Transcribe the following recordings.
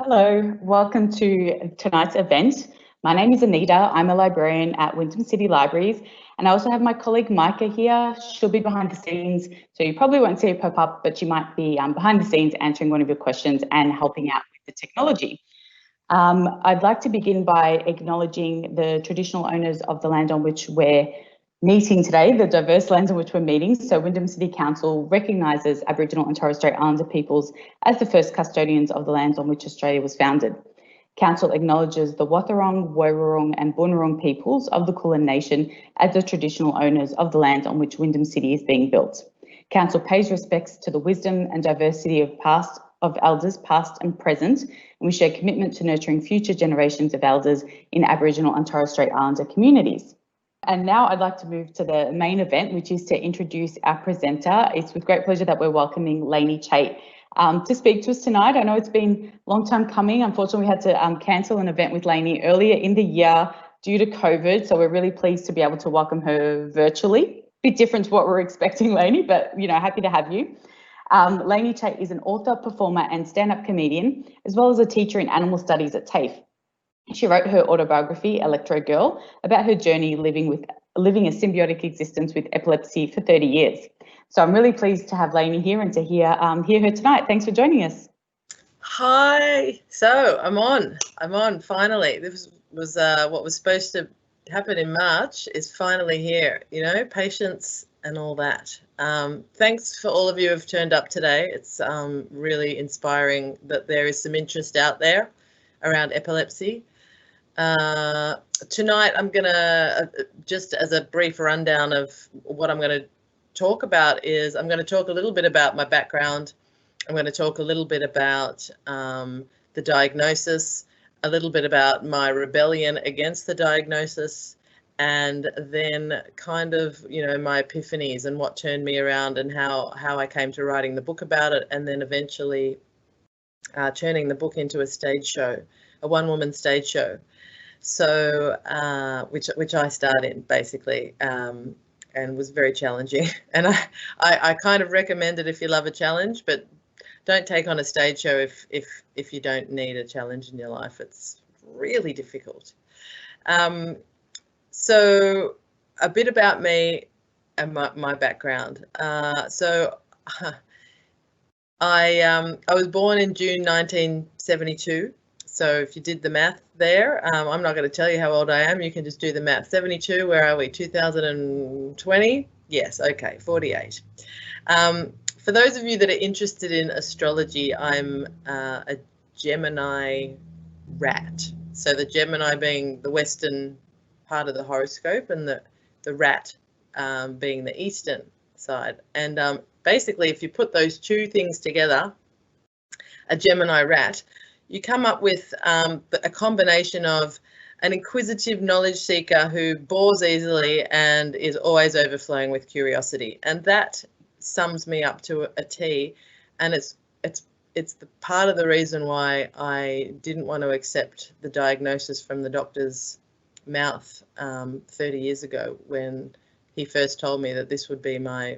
Hello, welcome to tonight's event. My name is Anita. I'm a librarian at Wyndham City Libraries, and I also have my colleague Micah here. She'll be behind the scenes, so you probably won't see her pop up, but she might be behind the scenes answering one of your questions and helping out with the technology. I'd like to begin by acknowledging the traditional owners of the land on which we're meeting today, the diverse lands on which we're meeting. So Wyndham City Council recognises Aboriginal and Torres Strait Islander peoples as the first custodians of the lands on which Australia was founded. Council acknowledges the Wathaurong, Woiwurrung and Boonwurrung peoples of the Kulin Nation as the traditional owners of the land on which Wyndham City is being built. Council pays respects to the wisdom and diversity of elders past and present, and we share commitment to nurturing future generations of elders in Aboriginal and Torres Strait Islander communities. And now I'd like to move to the main event, which is to introduce our presenter. It's with great pleasure that we're welcoming Lainey Chait to speak to us tonight. I know it's been a long time coming. Unfortunately, we had to cancel an event with Lainey earlier in the year due to COVID, so we're really pleased to be able to welcome her virtually. A bit different to what we're expecting, Lainey, but happy to have you. Lainey Chait is an author, performer and stand-up comedian, as well as a teacher in animal studies at TAFE. She wrote her autobiography, Electro Girl, about her journey living a symbiotic existence with epilepsy for 30 years. So I'm really pleased to have Lainey here and to hear her tonight. Thanks for joining us. Hi. So I'm on finally. This was what was supposed to happen in March is finally here, patience and all that. Thanks for all of you who have turned up today. It's really inspiring that there is some interest out there around epilepsy. Tonight I'm gonna, just as a brief rundown of what I'm going to talk about, is I'm going to talk a little bit about my background. I'm going to talk a little bit about the diagnosis, a little bit about my rebellion against the diagnosis, and then kind of, my epiphanies and what turned me around and how I came to writing the book about it, and then eventually turning the book into a stage show, a one-woman stage show. So, which I starred in basically, and was very challenging. And I kind of recommend it if you love a challenge, but don't take on a stage show if you don't need a challenge in your life. It's really difficult. So a bit about me and my background. So I was born in June 1972. So if you did the math there, I'm not going to tell you how old I am. You can just do the math. 72, where are we? 2020? Yes, okay, 48. For those of you that are interested in astrology, I'm a Gemini rat. So the Gemini being the Western part of the horoscope and the rat being the Eastern side. And basically, if you put those two things together, a Gemini rat, you come up with a combination of an inquisitive knowledge seeker who bores easily and is always overflowing with curiosity. And that sums me up to a T. And it's the part of the reason why I didn't want to accept the diagnosis from the doctor's mouth 30 years ago, when he first told me that this would be my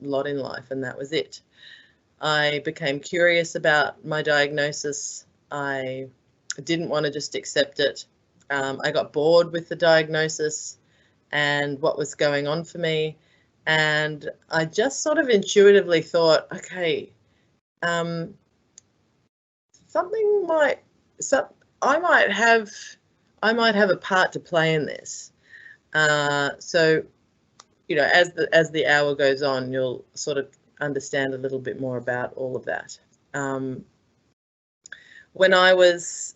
lot in life, and that was it. I became curious about my diagnosis. I didn't want to just accept it. I got bored with the diagnosis and what was going on for me. And I just sort of intuitively thought, okay, I might have a part to play in this. So, as the hour goes on, you'll sort of understand a little bit more about all of that. When I was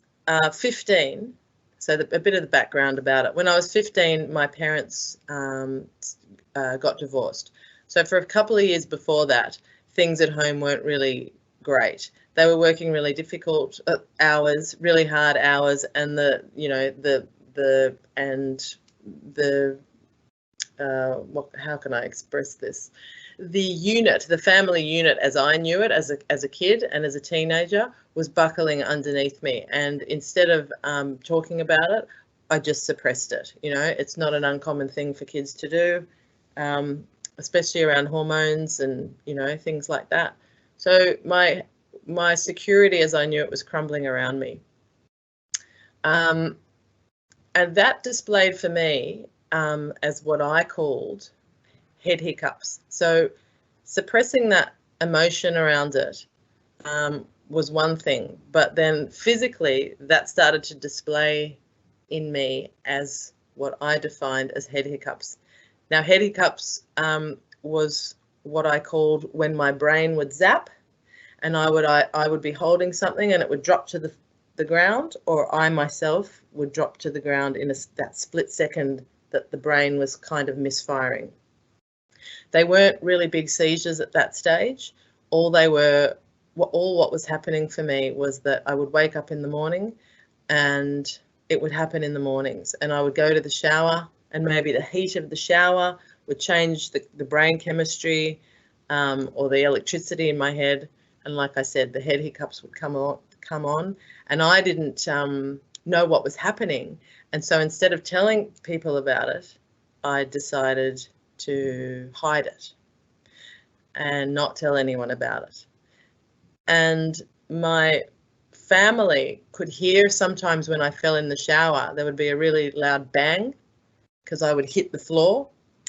15, so a bit of the background about it. When I was 15, my parents got divorced. So for a couple of years before that, things at home weren't really great. They were working really difficult hours, really hard hours, and how can I express this? The family unit, as I knew it as a kid and as a teenager, was buckling underneath me. And instead of talking about it, I just suppressed it. It's not an uncommon thing for kids to do, especially around hormones and things like that. So my my security as I knew it was crumbling around me. And that displayed for me as what I called head hiccups. So suppressing that emotion around it was one thing, but then physically that started to display in me as what I defined as head hiccups. Now, head hiccups was what I called when my brain would zap, and I would be holding something and it would drop to the ground, or I myself would drop to the ground in that split second that the brain was kind of misfiring. They weren't really big seizures at that stage. All what was happening for me was that I would wake up in the morning, and it would happen in the mornings, and I would go to the shower, and maybe the heat of the shower would change the brain chemistry or the electricity in my head. And like I said, the head hiccups would come on, and I didn't know what was happening. And so instead of telling people about it, I decided to hide it and not tell anyone about it. And my family could hear sometimes when I fell in the shower, there would be a really loud bang because I would hit the floor,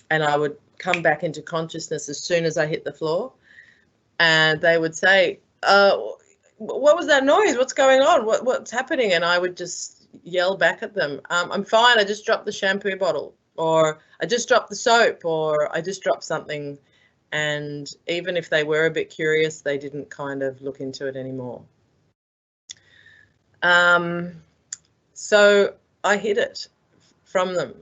and I would come back into consciousness as soon as I hit the floor. And they would say, what was that noise? What's going on? What's happening? And I would just yell back at them, I'm fine, I just dropped the shampoo bottle, or I just dropped the soap, or I just dropped something. And even if they were a bit curious, they didn't kind of look into it anymore. So I hid it from them.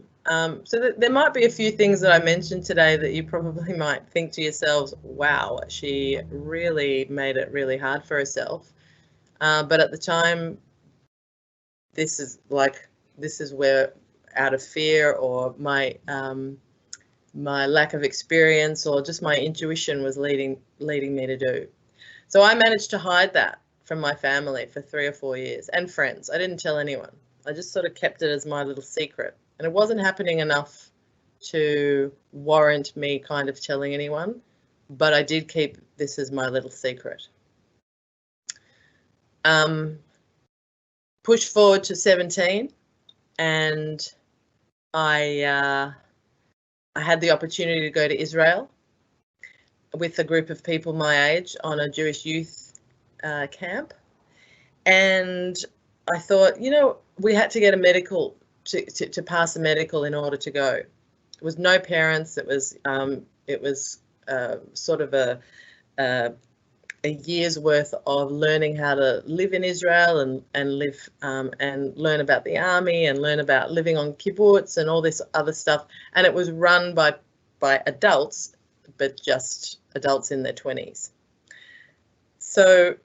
So there might be a few things that I mentioned today that you probably might think to yourselves, wow, she really made it really hard for herself. But at the time, this is where, out of fear or my lack of experience or just my intuition was leading me to do. So I managed to hide that from my family for 3 or 4 years, and friends. I didn't tell anyone. I just sort of kept it as my little secret. And it wasn't happening enough to warrant me kind of telling anyone, but I did keep this as my little secret. Push forward to 17, and I had the opportunity to go to Israel with a group of people my age on a Jewish youth camp. And I thought, you know, we had to get a medical to pass a medical in order to go. It was no parents. It was sort of a year's worth of learning how to live in Israel and live and learn about the army and learn about living on kibbutz and all this other stuff. And it was run by adults, but just adults in their 20s. So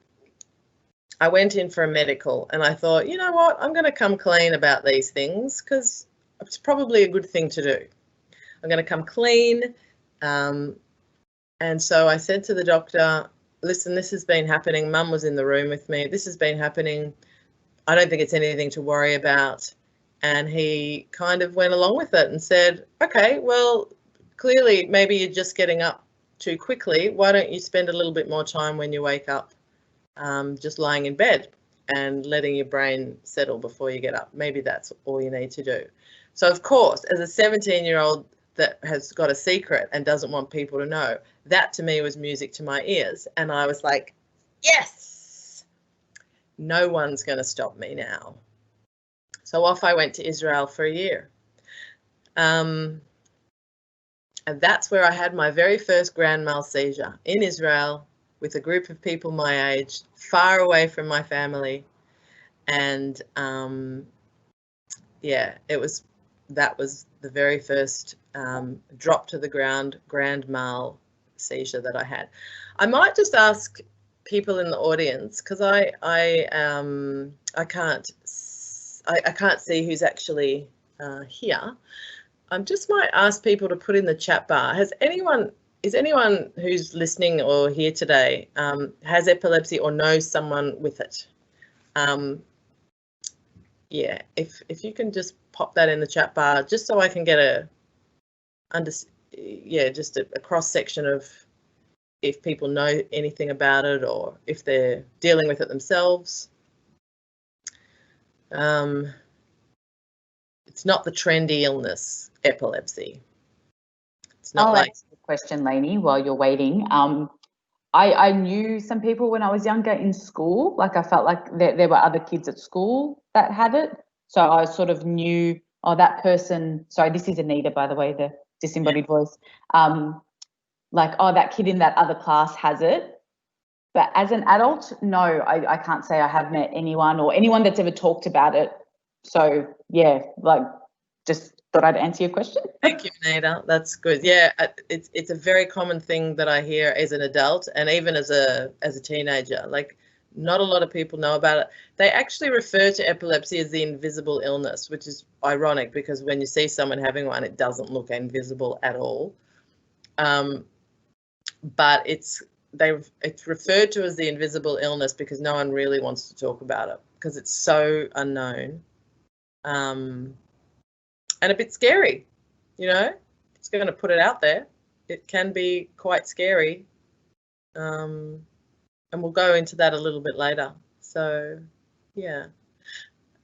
I went in for a medical, and I thought, you know what, I'm going to come clean about these things because it's probably a good thing to do. I'm going to come clean. And so I said to the doctor, listen, this has been happening. Mum was in the room with me. This has been happening. I don't think it's anything to worry about. And he kind of went along with it and said, okay, well, clearly maybe you're just getting up too quickly. Why don't you spend a little bit more time when you wake up just lying in bed and letting your brain settle before you get up? Maybe that's all you need to do. So, of course, as a 17-year-old that has got a secret and doesn't want people to know, that to me was music to my ears. And I was like, yes, no one's going to stop me now. So off I went to Israel for a year. And that's where I had my very first grand mal seizure, in Israel, with a group of people my age, far away from my family. And yeah, that was the very first drop to the ground grand mal seizure that I had. I might just ask people in the audience, because I can't see who's actually here. I just might ask people to put in the chat bar. Is anyone who's listening or here today has epilepsy or knows someone with it? Yeah, if you can just pop that in the chat bar, just so I can get just a cross section of if people know anything about it or if they're dealing with it themselves. It's not the trendy illness, epilepsy. It's not I'll like answer the question, Lainey, while you're waiting. I knew some people when I was younger in school. Like I felt like there were other kids at school that had it. So I sort of knew, oh, that person, sorry, this is Anita, by the way, the disembodied voice. Like, oh, that kid in that other class has it. But as an adult, no, I can't say I have met anyone or anyone that's ever talked about it. So yeah, like just thought I'd answer your question. Thank you, Anita. That's good. Yeah, it's a very common thing that I hear as an adult and even as a teenager. Like, not a lot of people know about it. They actually refer to epilepsy as the invisible illness, which is ironic because when you see someone having one, it doesn't look invisible at all. But it's referred to as the invisible illness because no one really wants to talk about it because it's so unknown. And a bit scary, you know, it's going to put it out there. It can be quite scary. And we'll go into that a little bit later. So, yeah.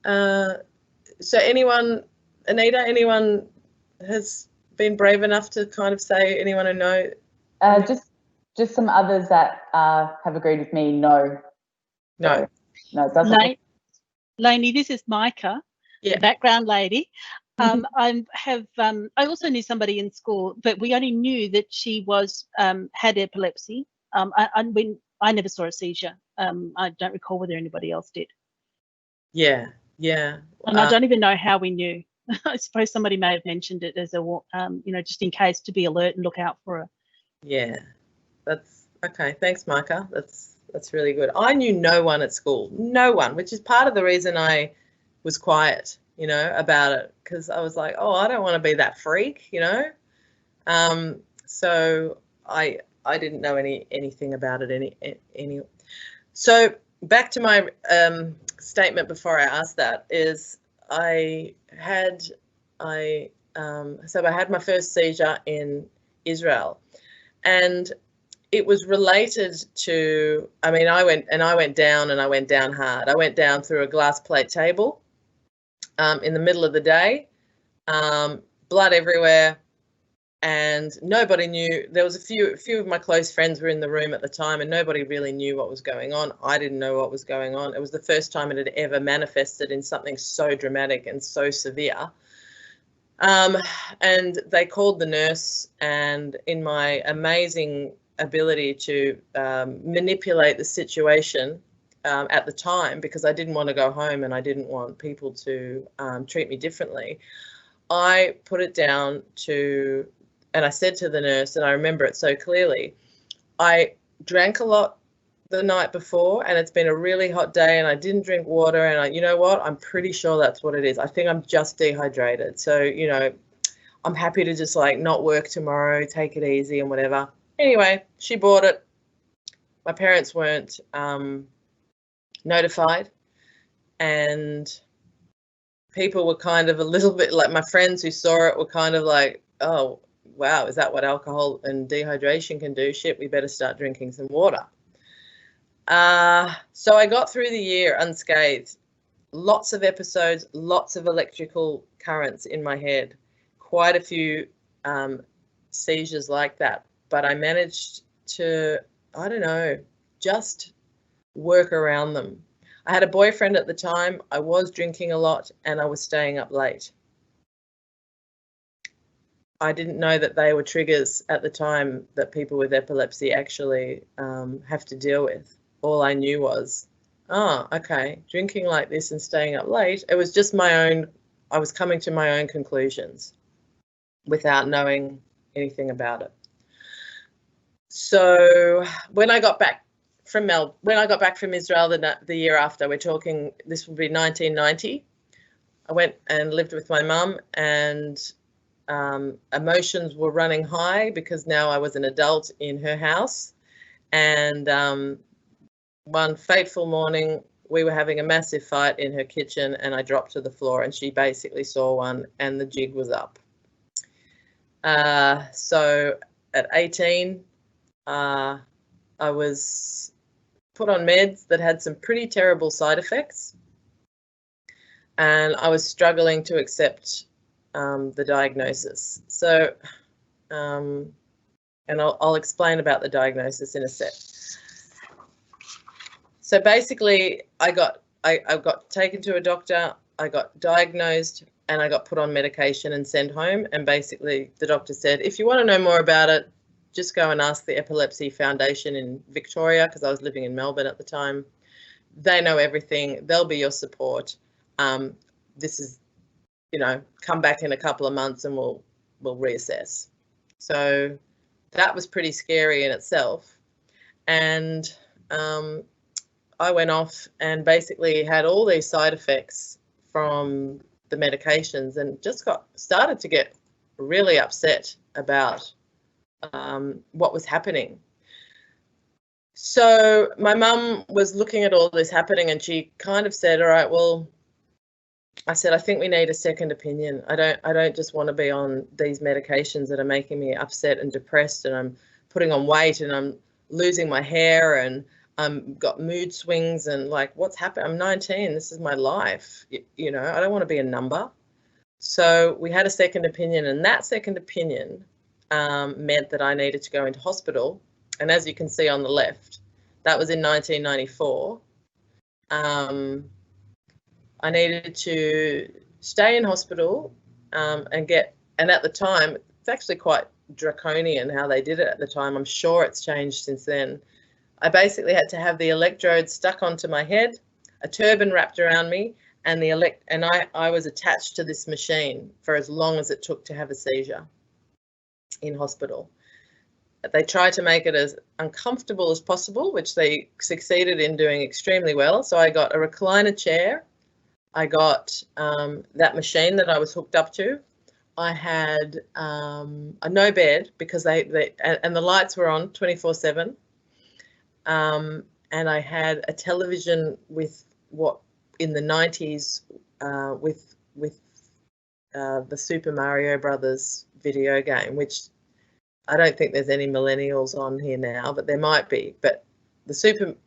So anyone, Anita, anyone has been brave enough to kind of say, anyone who know? Just some others that have agreed with me, no. No. No, it doesn't. Lainey, this is Micah, yeah. The background lady. I also knew somebody in school, but we only knew that she had epilepsy. I never saw a seizure. I don't recall whether anybody else did. Yeah. And I don't even know how we knew. I suppose somebody may have mentioned it as just in case, to be alert and look out for her. Yeah, that's okay. Thanks, Micah. That's really good. I knew no one at school, no one, which is part of the reason I was quiet, you know, about it, because I was like, oh, I don't want to be that freak, you know. So I didn't know anything about it any. So back to my statement before I asked that is I had my first seizure in Israel, and it was related to, I mean, I went down and I went down hard. I went down through a glass plate table in the middle of the day, blood everywhere, and nobody knew. There was a few of my close friends were in the room at the time, and nobody really knew what was going on. I didn't know what was going on. It was the first time it had ever manifested in something so dramatic and so severe. And they called the nurse, and in my amazing ability to manipulate the situation at the time, because I didn't want to go home and I didn't want people to treat me differently, I put it down to, and I said to the nurse, and I remember it so clearly, I drank a lot the night before and it's been a really hot day and I didn't drink water, and you know what, I'm pretty sure that's what it is. I think I'm just dehydrated. So, you know, I'm happy to just like not work tomorrow, take it easy and whatever. Anyway, she bought it. My parents weren't notified, and people were kind of a little bit like, my friends who saw it were kind of like, oh, wow, is that what alcohol and dehydration can do? Shit, we better start drinking some water. So I got through the year unscathed. Lots of episodes, lots of electrical currents in my head, quite a few seizures like that. But I managed to, I don't know, just work around them. I had a boyfriend at the time. I was drinking a lot and I was staying up late. I didn't know that they were triggers at the time that people with epilepsy actually have to deal with. All I knew was, oh, okay, drinking like this and staying up late. It was just my own, I was coming to my own conclusions without knowing anything about it. So when I got back from Israel the year after, we're talking, this would be 1990, I went and lived with my mum, and emotions were running high because now I was an adult in her house. And one fateful morning, we were having a massive fight in her kitchen and I dropped to the floor and she basically saw one and the jig was up. So at 18, I was put on meds that had some pretty terrible side effects, and I was struggling to accept the diagnosis. So, and I'll explain about the diagnosis in a sec. So basically, I got taken to a doctor, I got diagnosed, and I got put on medication and sent home. And basically, the doctor said, if you want to know more about it, just go and ask the Epilepsy Foundation in Victoria, because I was living in Melbourne at the time. They know everything. They'll be your support. This is, you know, come back in a couple of months and we'll reassess. So that was pretty scary in itself. And I went off and basically had all these side effects from the medications, and just started to get really upset about what was happening. So my mum was looking at all this happening, and she kind of said, all right, well, I said, I think we need a second opinion. I don't just want to be on these medications that are making me upset and depressed, and I'm putting on weight and I'm losing my hair and got mood swings, and like, what's happened? I'm 19. This is my life. You know, I don't want to be a number. So we had a second opinion, and that second opinion meant that I needed to go into hospital. And as you can see on the left, that was in 1994. I needed to stay in hospital and at the time, it's actually quite draconian how they did it at the time. I'm sure it's changed since then. I basically had to have the electrodes stuck onto my head, a turban wrapped around me, and I was attached to this machine for as long as it took to have a seizure in hospital. They tried to make it as uncomfortable as possible, which they succeeded in doing extremely well. So I got a recliner chair. I got that machine that I was hooked up to. I had a no bed because and the lights were on 24/7. And I had a television with what in the 90s with the Super Mario Brothers video game, which I don't think there's any millennials on here now, but there might be. But the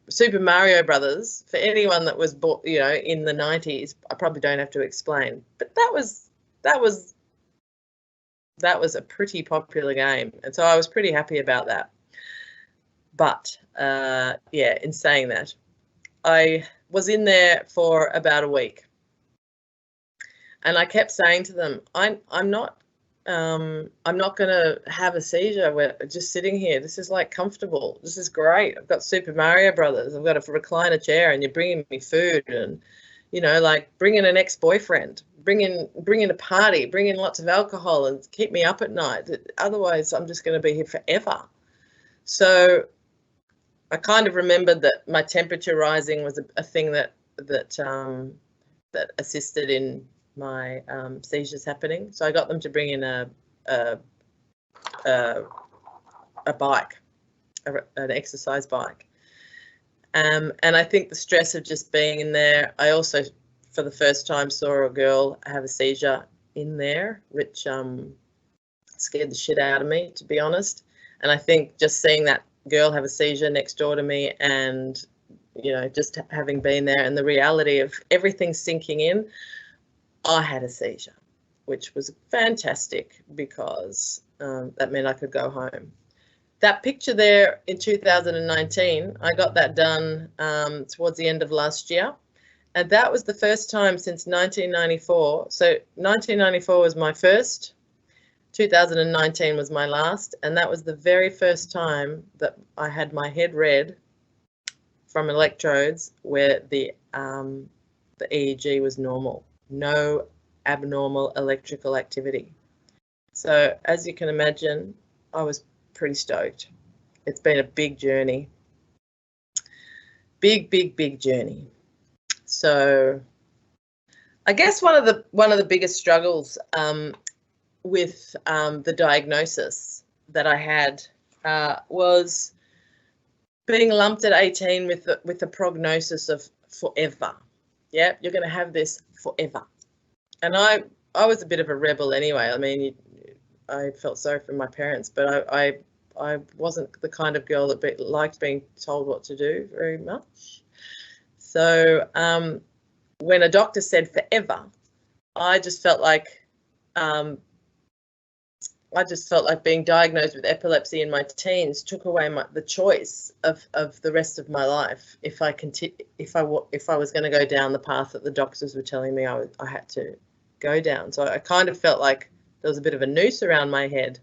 Super Mario Brothers, for anyone that was born, you know, in the 90s, I probably don't have to explain. But that was a pretty popular game, and so I was pretty happy about that. But yeah, in saying that, I was in there for about a week, and I kept saying to them, I'm not going to have a seizure. We're just sitting here. This is like comfortable. This is great. I've got Super Mario Brothers. I've got a recliner chair, and you're bringing me food, and you know, like bring in an ex-boyfriend, bring in a party, bring in lots of alcohol, and keep me up at night. Otherwise, I'm just going to be here forever. So I kind of remembered that my temperature rising was a thing that assisted in my seizures happening. So I got them to bring in a bike, an exercise bike. And I think the stress of just being in there, I also, for the first time, saw a girl have a seizure in there, which scared the shit out of me, to be honest. And I think just seeing that girl have a seizure next door to me, and you know, just having been there and the reality of everything sinking in, I had a seizure, which was fantastic because that meant I could go home. That picture there in 2019, I got that done towards the end of last year, and that was the first time since 1994. So 1994 was my first, 2019 was my last, and that was the very first time that I had my head read from electrodes where the EEG was normal, no abnormal electrical activity. So as you can imagine, I was pretty stoked. It's been a big journey, big journey. So I guess one of the biggest struggles with the diagnosis that I had was being lumped at 18 with the prognosis of forever. Yeah, you're going to have this forever. And I was a bit of a rebel anyway. I mean, I felt sorry for my parents, but I I wasn't the kind of girl that liked being told what to do very much. So when a doctor said forever, I just felt like being diagnosed with epilepsy in my teens took away the choice of the rest of my life. If I was going to go down the path that the doctors were telling me I had to go down. So I kind of felt like there was a bit of a noose around my head.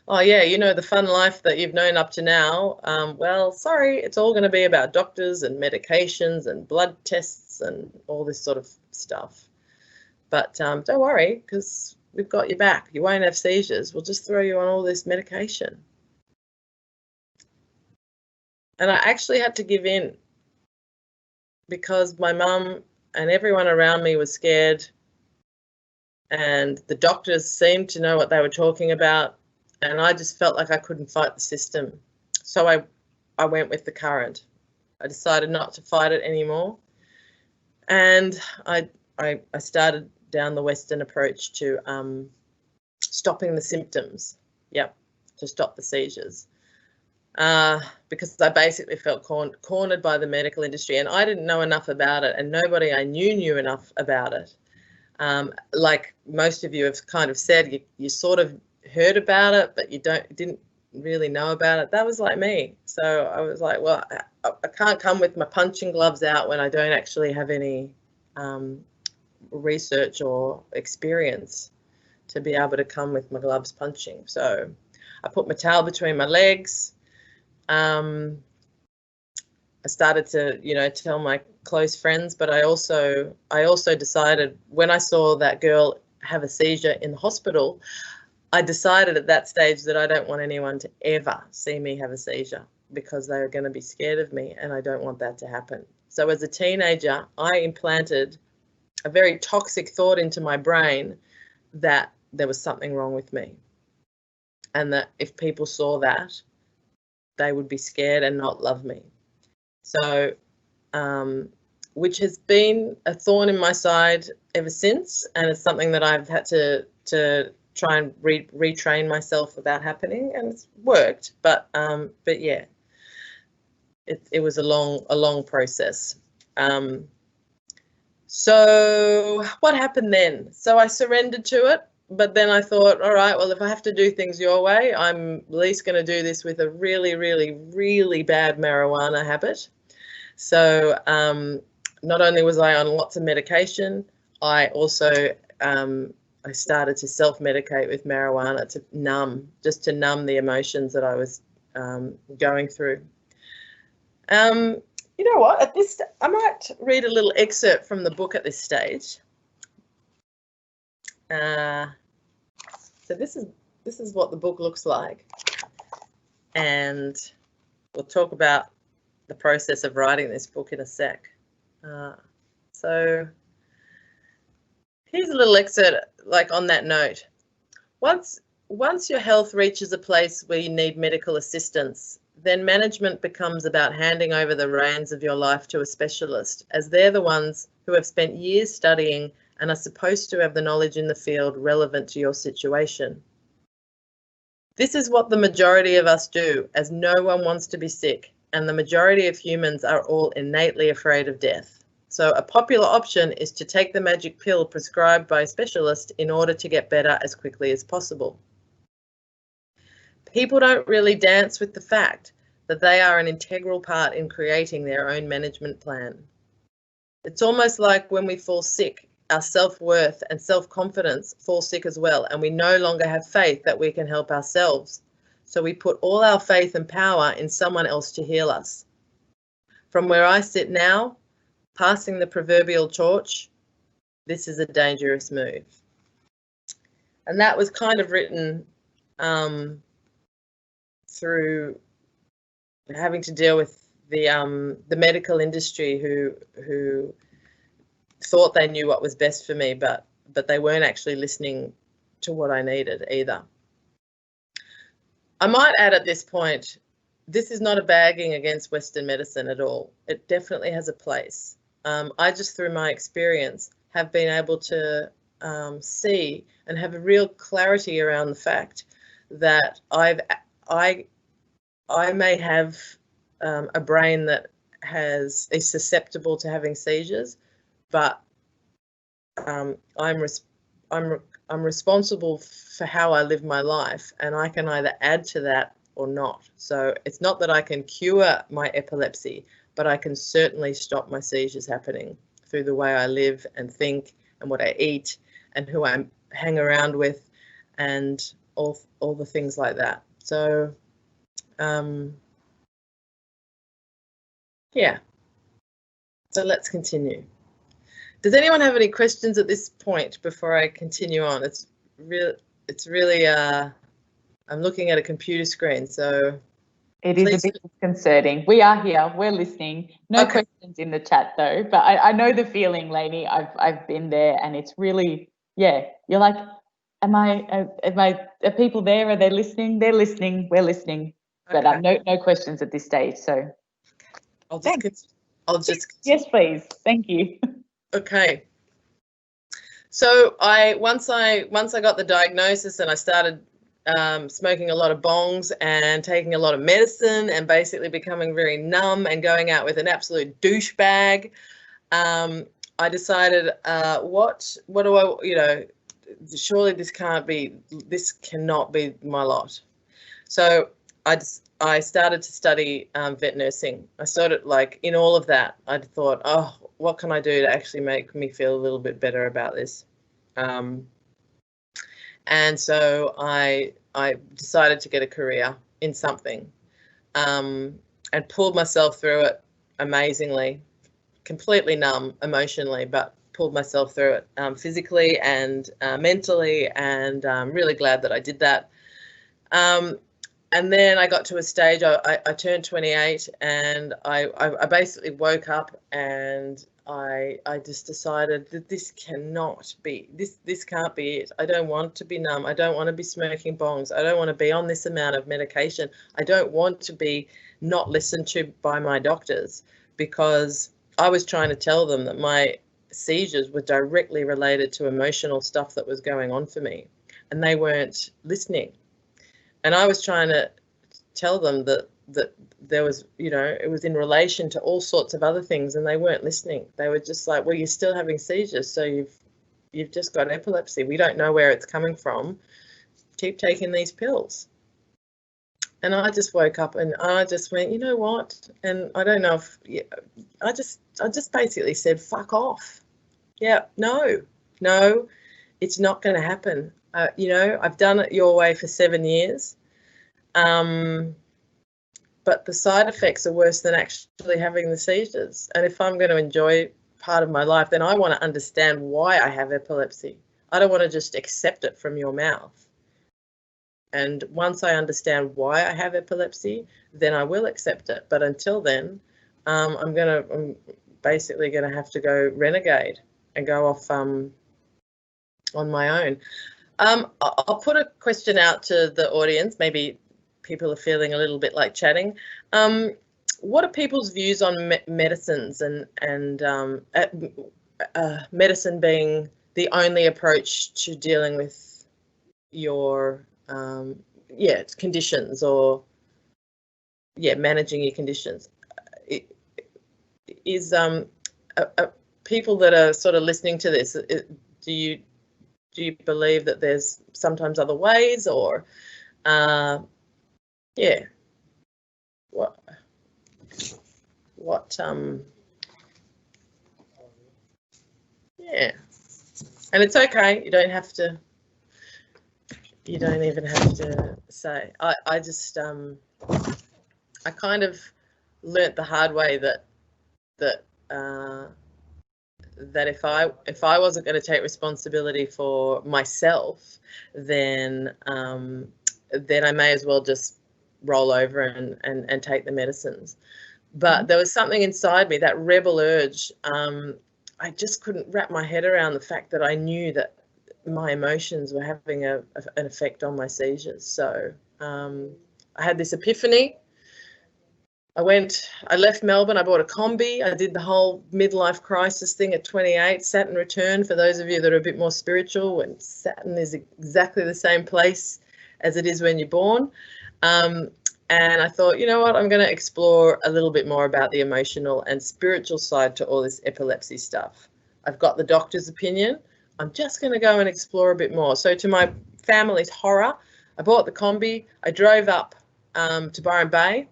Oh yeah, you know, the fun life that you've known up to now. Well, sorry, it's all going to be about doctors and medications and blood tests and all this sort of stuff. But don't worry, because we've got your back. You won't have seizures. We'll just throw you on all this medication. And I actually had to give in because my mum and everyone around me was scared, and the doctors seemed to know what they were talking about, and I just felt like I couldn't fight the system. So I went with the current. I decided not to fight it anymore, and I started down the Western approach to stopping the symptoms. Yep, to stop the seizures. Because I basically felt cornered by the medical industry, and I didn't know enough about it, and nobody I knew enough about it. Like most of you have kind of said, you sort of heard about it, but you didn't really know about it. That was like me. So I was like, well, I can't come with my punching gloves out when I don't actually have any research or experience to be able to come with my gloves punching. So I put my towel between my legs. I started to, you know, tell my close friends, but I also decided when I saw that girl have a seizure in the hospital, I decided at that stage that I don't want anyone to ever see me have a seizure because they're going to be scared of me, and I don't want that to happen. So as a teenager, I implanted a very toxic thought into my brain that there was something wrong with me, and that if people saw that, they would be scared and not love me. So, which has been a thorn in my side ever since, and it's something that I've had to try and retrain myself about happening, and it's worked. But yeah, it was a long process. So what happened then? So I surrendered to it, but then I thought, all right, well, if I have to do things your way, I'm at least going to do this with a really, really, really bad marijuana habit. So not only was I on lots of medication, I also I started to self-medicate with marijuana to numb the emotions that I was going through. You know what? At this, I might read a little excerpt from the book at this stage. So this is what the book looks like, and we'll talk about the process of writing this book in a sec. So here's a little excerpt, like on that note. Once your health reaches a place where you need medical assistance, then management becomes about handing over the reins of your life to a specialist, as they're the ones who have spent years studying and are supposed to have the knowledge in the field relevant to your situation. This is what the majority of us do, as no one wants to be sick, and the majority of humans are all innately afraid of death. So a popular option is to take the magic pill prescribed by a specialist in order to get better as quickly as possible. People don't really dance with the fact that they are an integral part in creating their own management plan. It's almost like when we fall sick, our self-worth and self-confidence fall sick as well, and we no longer have faith that we can help ourselves. So we put all our faith and power in someone else to heal us. From where I sit now, passing the proverbial torch, this is a dangerous move. And that was kind of written through having to deal with the medical industry who thought they knew what was best for me, but they weren't actually listening to what I needed either. I might add at this point, this is not a bagging against Western medicine at all. It definitely has a place. I just, through my experience, have been able to see and have a real clarity around the fact that I may have a brain that is susceptible to having seizures, but I'm responsible for how I live my life, and I can either add to that or not. So it's not that I can cure my epilepsy, but I can certainly stop my seizures happening through the way I live and think and what I eat and who I hang around with and all the things like that. So yeah, so let's continue. Does anyone have any questions at this point before I continue on? It's really I'm looking at a computer screen, so it is a bit disconcerting. We are here, we're listening. No questions in the chat though, but I know the feeling, Lainey. I've been there, and it's really, yeah, you're like, are people there? Are they listening? They're listening, we're listening. But no questions at this stage. So I'll just yes, please. Thank you. Okay. So once I got the diagnosis and I started smoking a lot of bongs and taking a lot of medicine and basically becoming very numb and going out with an absolute douchebag, I decided, what do I, surely this cannot be my lot. So I started to study vet nursing. I started, like, in all of that, I thought, oh, what can I do to actually make me feel a little bit better about this? And so I decided to get a career in something, and pulled myself through it amazingly, completely numb emotionally, but pulled myself through it physically and mentally, and I'm really glad that I did that. And then I got to a stage, I turned 28, and I basically woke up and I just decided that this cannot be, this can't be it. I don't want to be numb. I don't want to be smoking bongs. I don't want to be on this amount of medication. I don't want to be not listened to by my doctors, because I was trying to tell them that my seizures were directly related to emotional stuff that was going on for me, and they weren't listening. And I was trying to tell them that there was, it was in relation to all sorts of other things, and they weren't listening. They were just like, well, you're still having seizures, so you've just got epilepsy. We don't know where it's coming from. Keep taking these pills. And I just woke up and I just went, you know what? And I don't know if, I just basically said, fuck off. Yeah, no, it's not going to happen. I've done it your way for 7 years. But the side effects are worse than actually having the seizures. And if I'm going to enjoy part of my life, then I want to understand why I have epilepsy. I don't want to just accept it from your mouth. And once I understand why I have epilepsy, then I will accept it. But until then, I'm basically going to have to go renegade and go off on my own. I'll put a question out to the audience. Maybe people are feeling a little bit like chatting. What are people's views on medicines and medicine being the only approach to dealing with your conditions, or managing your conditions? People that are sort of listening to this, do you believe that there's sometimes other ways, or and it's okay, you don't even have to say. I just I kind of learnt the hard way that if I wasn't going to take responsibility for myself, then I may as well just roll over and take the medicines. But there was something inside me, that rebel urge. I just couldn't wrap my head around the fact that I knew that my emotions were having an effect on my seizures. So I had this epiphany. I left Melbourne, I bought a combi, I did the whole midlife crisis thing at 28, Saturn return, for those of you that are a bit more spiritual, when Saturn is exactly the same place as it is when you're born. And I thought, you know what, I'm going to explore a little bit more about the emotional and spiritual side to all this epilepsy stuff. I've got the doctor's opinion. I'm just going to go and explore a bit more. So to my family's horror, I bought the Kombi. I drove up to Byron Bay,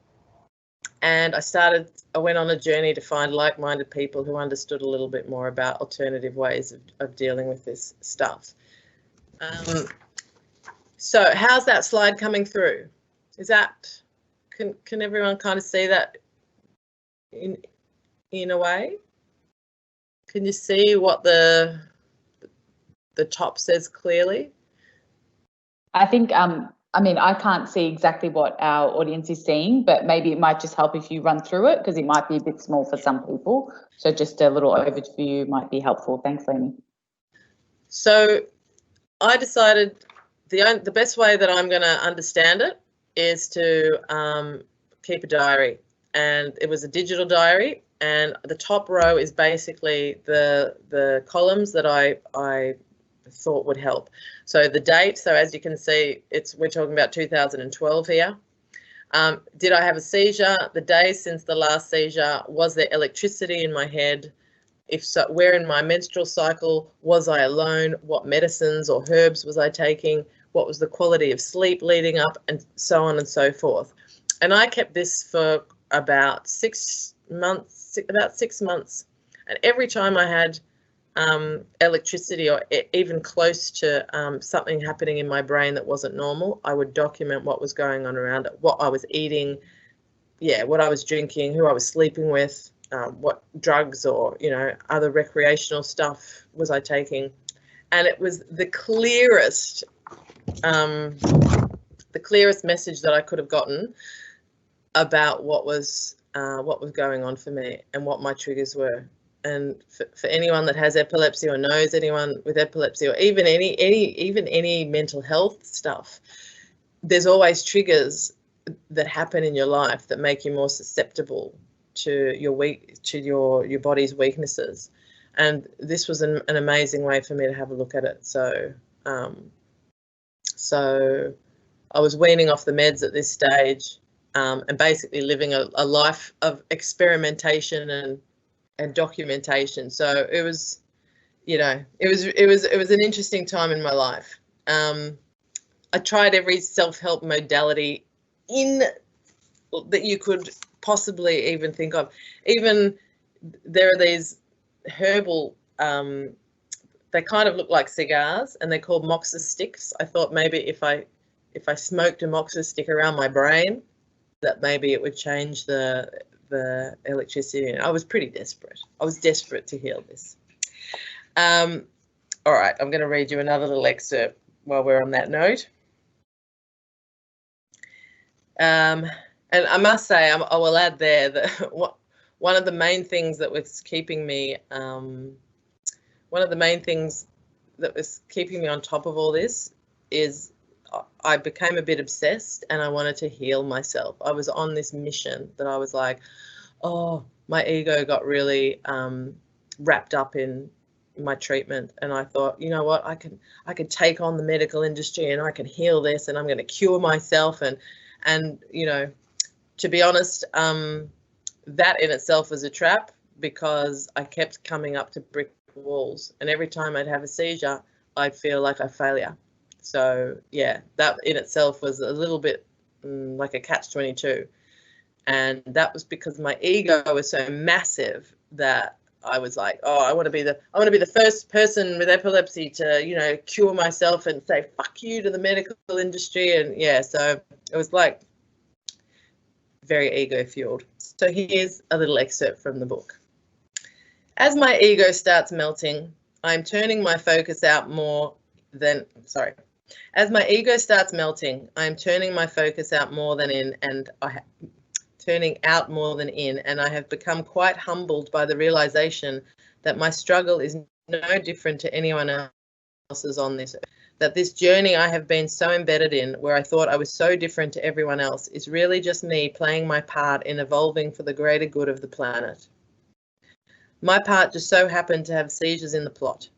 and I went on a journey to find like-minded people who understood a little bit more about alternative ways of dealing with this stuff. So how's that slide coming through? Is that, can everyone kind of see that in a way? Can you see what the top says clearly? I think, I mean, I can't see exactly what our audience is seeing, but maybe it might just help if you run through it, because it might be a bit small for some people. So just a little overview might be helpful. Thanks, Leni. So I decided the best way that I'm going to understand it is to keep a diary, and it was a digital diary, and the top row is basically the columns that I thought would help. So the date, so as you can see, we're talking about 2012 here. Did I have a seizure? The days since the last seizure. Was there electricity in my head? If so, where in my menstrual cycle? Was I alone? What medicines or herbs was I taking? What was the quality of sleep leading up, and so on and so forth. And I kept this for about 6 months, and every time I had electricity or even close to something happening in my brain that wasn't normal, I would document what was going on around it, what I was eating, what I was drinking, who I was sleeping with, what drugs or, other recreational stuff was I taking. And it was the clearest message that I could have gotten about what was going on for me and what my triggers were. And for anyone that has epilepsy or knows anyone with epilepsy, or even any mental health stuff, there's always triggers that happen in your life that make you more susceptible to your body's weaknesses. And this was an amazing way for me to have a look at it. So I was weaning off the meds at this stage, and basically living a life of experimentation and documentation. So it was, it was an interesting time in my life. I tried every self-help modality that you could possibly even think of. Even there are these herbal, they kind of look like cigars, and they're called Moxa sticks. I thought maybe if I smoked a Moxa stick around my brain, that maybe it would change the electricity. And I was pretty desperate. I was desperate to heal this. All right, I'm going to read you another little excerpt while we're on that note. And I must say, I will add there that one of the main things that was keeping me, on top of all this is I became a bit obsessed, and I wanted to heal myself. I was on this mission that I was like, oh, my ego got really wrapped up in my treatment, and I thought, you know what, I could take on the medical industry, and I can heal this, and I'm going to cure myself. And to be honest, that in itself was a trap, because I kept coming up to brick walls, and every time I'd have a seizure, I'd feel like a failure. So yeah, that in itself was a little bit like a catch-22, and that was because my ego was so massive that I was like, oh, I want to be the first person with epilepsy to cure myself and say fuck you to the medical industry. And yeah, so it was like very ego fueled. So here's a little excerpt from the book. As my ego starts melting, I'm turning my focus out more than, As my ego starts melting, I am turning my focus out more than in, and turning out more than in, and I have become quite humbled by the realization that my struggle is no different to anyone else's on this earth. That this journey I have been so embedded in, where I thought I was so different to everyone else, is really just me playing my part in evolving for the greater good of the planet. My part just so happened to have seizures in the plot.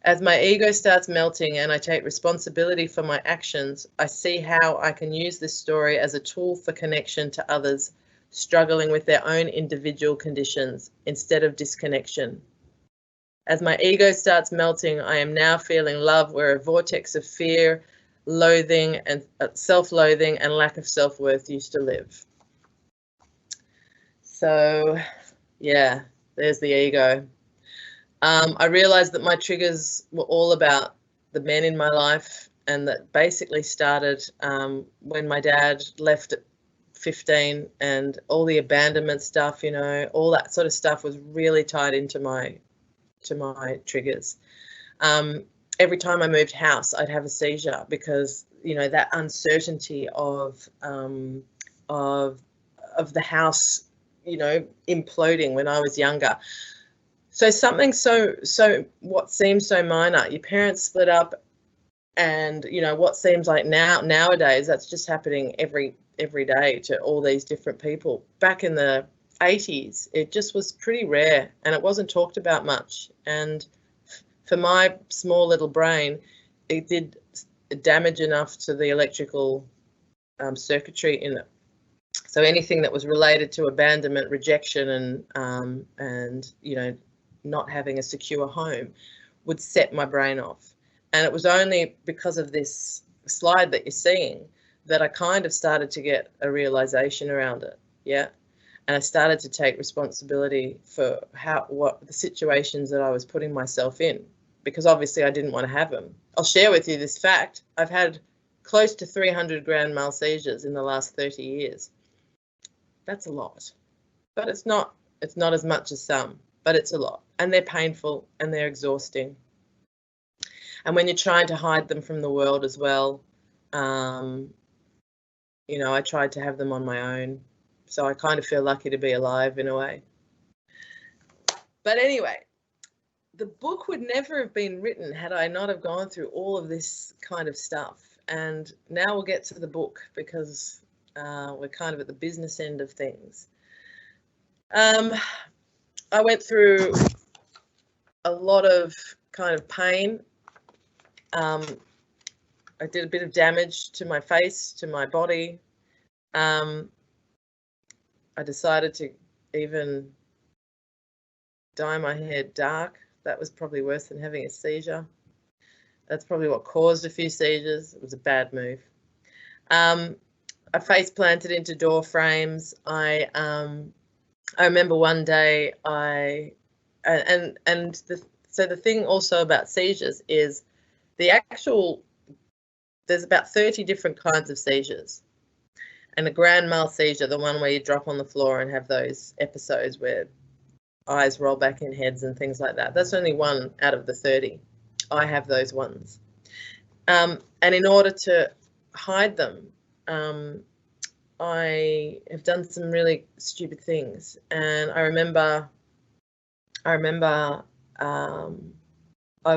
As my ego starts melting and I take responsibility for my actions, I see how I can use this story as a tool for connection to others struggling with their own individual conditions instead of disconnection. As my ego starts melting, I am now feeling love where a vortex of fear, loathing and self-loathing and lack of self-worth used to live. So yeah, there's the ego. I realized that my triggers were all about the men in my life, and that basically started when my dad left at 15, and all the abandonment stuff, you know, all that sort of stuff was really tied into my triggers. Every time I moved house, I'd have a seizure because, you know, that uncertainty of the house, you know, imploding when I was younger. So something so what seems so minor, your parents split up, and you know what seems like nowadays that's just happening every day to all these different people. Back in the 80s, it just was pretty rare and it wasn't talked about much. And for my small little brain, it did damage enough to the electrical circuitry in it. So anything that was related to abandonment, rejection, and you know, not having a secure home would set my brain off. And it was only because of this slide that you're seeing that I kind of started to get a realization around it. Yeah. And I started to take responsibility for what the situations that I was putting myself in, because obviously I didn't want to have them. I'll share with you this fact. I've had close to 300 grand mal seizures in the last 30 years. That's a lot, but it's not as much as some, but it's a lot, and they're painful and they're exhausting. And when you're trying to hide them from the world as well, you know, I tried to have them on my own, so I kind of feel lucky to be alive in a way. But anyway, the book would never have been written had I not have gone through all of this kind of stuff. And now we'll get to the book, because we're kind of at the business end of things. I went through a lot of kind of pain. I did a bit of damage to my face, to my body. I decided to even dye my hair dark. That was probably worse than having a seizure. That's probably what caused a few seizures. It was a bad move. I face planted into door frames. I remember one day so the thing also about seizures is there's about 30 different kinds of seizures. And the grand mal seizure, the one where you drop on the floor and have those episodes where eyes roll back in heads and things like that, that's only one out of the 30. I have those ones. And in order to hide them, I have done some really stupid things. And I remember I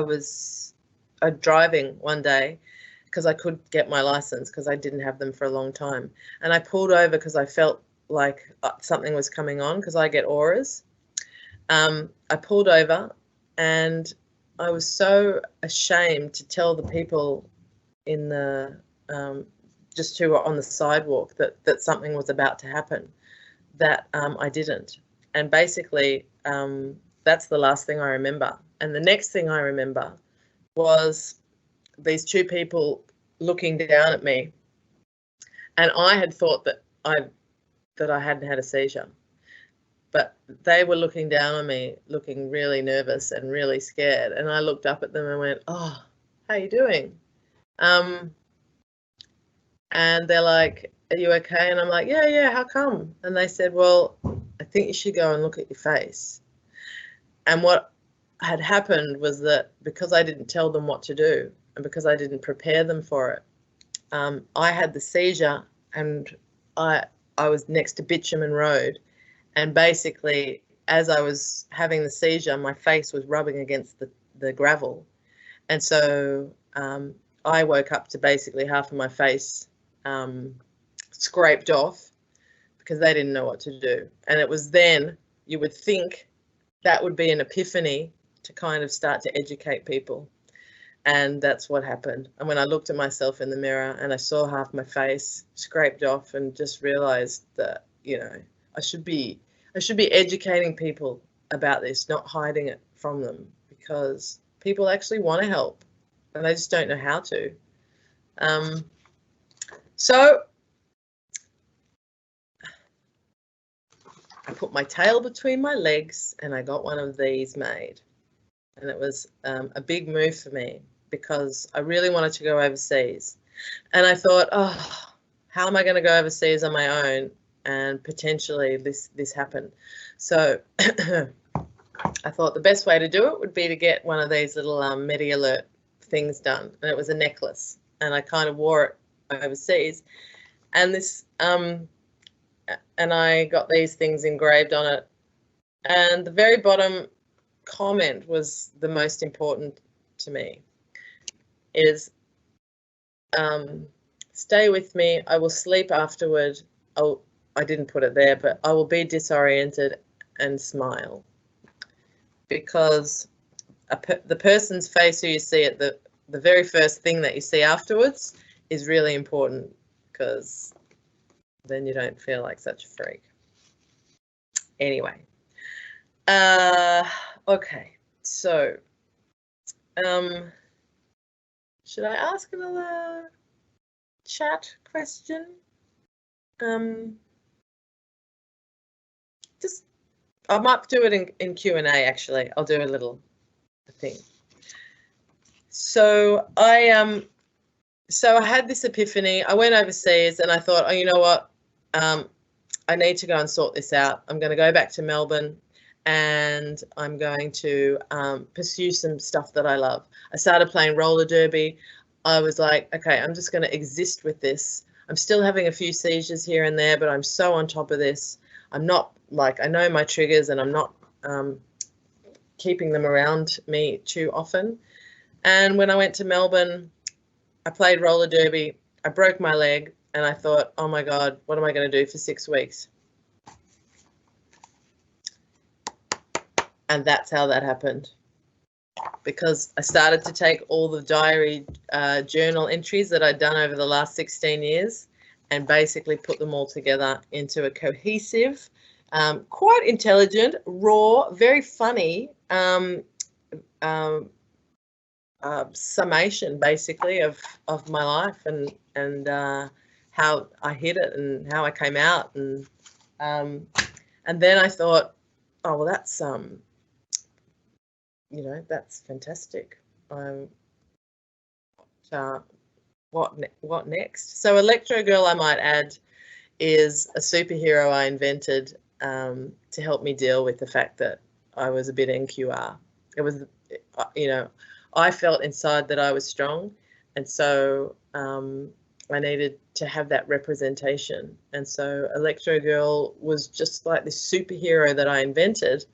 was driving one day because I couldn't get my license because I didn't have them for a long time. And I pulled over because I felt like something was coming on, because I get auras. I pulled over and I was so ashamed to tell the people in the just who were on the sidewalk that something was about to happen, that I didn't. And basically that's the last thing I remember. And the next thing I remember was these two people looking down at me, and I had thought that I hadn't had a seizure, but they were looking down on me, looking really nervous and really scared. And I looked up at them and went, "Oh, how you doing?" And they're like, "Are you okay?" And I'm like, yeah, how come? And they said, "Well, I think you should go and look at your face." And what had happened was that because I didn't tell them what to do, and because I didn't prepare them for it, I had the seizure, and I was next to Bitumen Road, and basically as I was having the seizure, my face was rubbing against the gravel, and so I woke up to basically half of my face scraped off, because they didn't know what to do. And it was then, you would think that would be an epiphany to kind of start to educate people. And that's what happened. And when I looked at myself in the mirror and I saw half my face scraped off and just realized that, you know, I should be educating people about this, not hiding it from them, because people actually want to help and they just don't know how to. So I put my tail between my legs and I got one of these made. And it was a big move for me because I really wanted to go overseas. And I thought, oh, how am I going to go overseas on my own? And potentially this happened. So I thought the best way to do it would be to get one of these little MediAlert things done. And it was a necklace. And I kind of wore it overseas. And this, and I got these things engraved on it. And the very bottom comment was the most important to me, is stay with me, I will sleep afterward. I didn't put it there, but I will be disoriented and smile, because the person's face who you see at the very first thing that you see afterwards is really important, because then you don't feel like such a freak. Anyway, okay, so should I ask another chat question? Just, I might do it in Q&A actually. I'll do a little thing. So I had this epiphany. I went overseas and I thought, oh, you know what? I need to go and sort this out. I'm going to go back to Melbourne and I'm going to pursue some stuff that I love. I started playing roller derby. I was like, okay, I'm just going to exist with this. I'm still having a few seizures here and there, but I'm so on top of this. I'm not, like, I know my triggers and I'm not keeping them around me too often. And when I went to Melbourne, I played roller derby. I broke my leg and I thought, oh my God, what am I going to do for 6 weeks? And that's how that happened. Because I started to take all the diary journal entries that I'd done over the last 16 years and basically put them all together into a cohesive, quite intelligent, raw, very funny summation basically of my life and how I hit it and how I came out, and then I thought, oh well, that's you know, that's fantastic. What next? So Electro Girl, I might add, is a superhero I invented to help me deal with the fact that I was a bit NQR. It was, you know, I felt inside that I was strong, and so I needed to have that representation. And so Electro Girl was just like this superhero that I invented,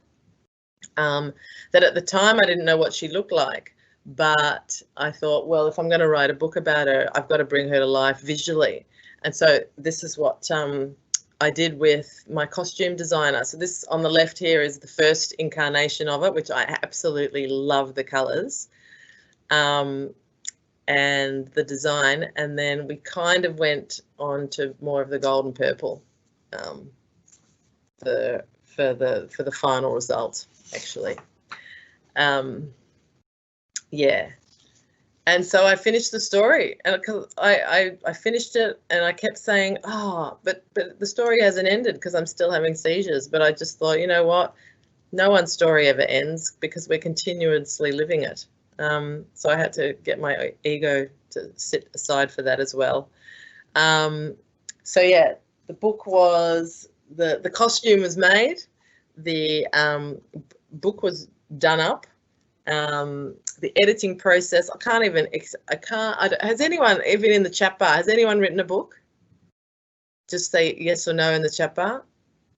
that at the time I didn't know what she looked like, but I thought, well, if I'm going to write a book about her, I've got to bring her to life visually. And so this is what I did with my costume designer. So this on the left here is the first incarnation of it, which I absolutely love the colours and the design. And then we kind of went on to more of the gold and purple for the final result, actually. Yeah. And so I finished the story, and I finished it, and I kept saying, oh, but the story hasn't ended because I'm still having seizures. But I just thought, you know what? No one's story ever ends because we're continuously living it. So I had to get my ego to sit aside for that as well. So yeah, the book was, the costume was made, the book was done up. The editing process, has anyone, even in the chat bar, has anyone written a book? Just say yes or no in the chat bar.